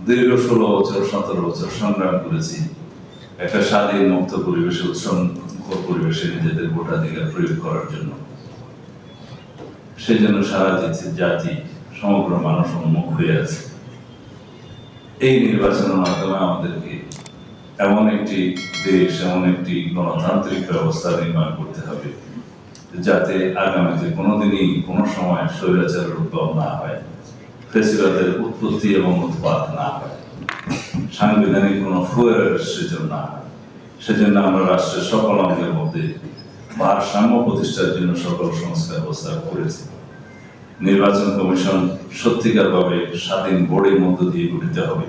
দীর্ঘ 16 বছর 17 বছর সংগ্রাম করেছি একটা স্বাধীন মুক্ত পরিবেশে উৎসবমুখর পরিবেশে নিজেদের ভোটাধিকার প্রয়োগ করার জন্য। সেজন্য সারা জাতি সমগ্র মানুষ উন্মুখ হয়ে আছে। এই নির্বাচনের মাধ্যমে আমাদেরকে এমন একটি দেশ, এমন একটি গণতান্ত্রিক ব্যবস্থা নির্মাণ করতে হবে যাতে আগামীতে কোনোদিনই কোনো সময় স্বৈরাচারের উদ্ভব না হয়, ফ্যাসিবাদের উৎপত্তি এবং উৎপাত না হয়, সাংবিধানিক কোনো ফুয়ের সৃজন না হয়। সেজন্য আমরা রাষ্ট্রের সকল অঙ্গের মধ্যে ভারসাম্য প্রতিষ্ঠার জন্য সকল সংস্কার প্রস্তাব করেছি। নির্বাচন কমিশন সত্যিকারভাবে স্বাধীন বোর্ডের মধ্য দিয়ে গঠিত হবে।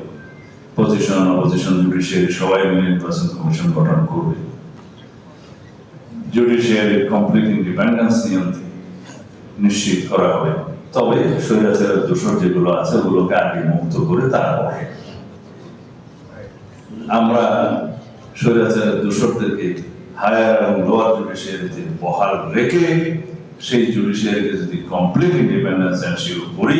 পজিশন অপোজিশন জুডিশিয়ারি সবাই মিলে নির্বাচন কমিশন গঠন করবে। জুডিশিয়ারির কমপ্লিট ইন্ডিপেন্ডেন্স নিশ্চিত করা হবে। তবে স্বৈরাচারের দোষর যেগুলো আছে ওগুলোকে আগে মুক্ত করে তারপর আমরা স্বৈরাচারের দোষরদেরকে হায়ার এবং লোয়ার জুডিশিয়ারিতে বহাল রেখে সেই জুডিশিয়ারিকে যদি কমপ্লিট ইন্ডিপেন্ডেন্স এনশিওর করি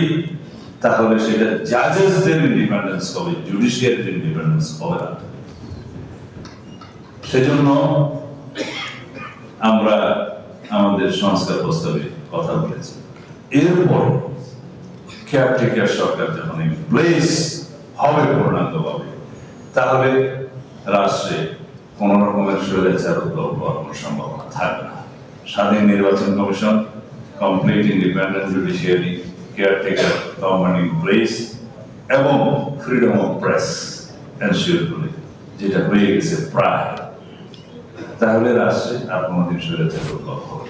তাহলে সেটা জাজেসদের ইন্ডিপেন্ডেন্স হবে, জুডিশিয়ারির ইন্ডিপেন্ডেন্স হবে না। সেজন্য আমরা আমাদের সংস্কার প্রস্তাবে কথা বলেছি। এরপর কেয়ারটেকার সরকার যখন ইন প্লেস হবে পূর্ণাঙ্গভাবে, তাহলে রাষ্ট্রে কোন রকমের স্বৈরাচার উদ্ভব হওয়ার কোনো সম্ভাবনা থাকবে না। স্বাধীন নির্বাচন commission, complete independent judiciary, caretaker government in place এবং ফ্রিডম অফ প্রেস এনশিওর করে, যেটা হয়ে গেছে প্রায়, তাহলে রাষ্ট্রে আর কোনোদিন স্বৈরাচার উদ্ভব হবে।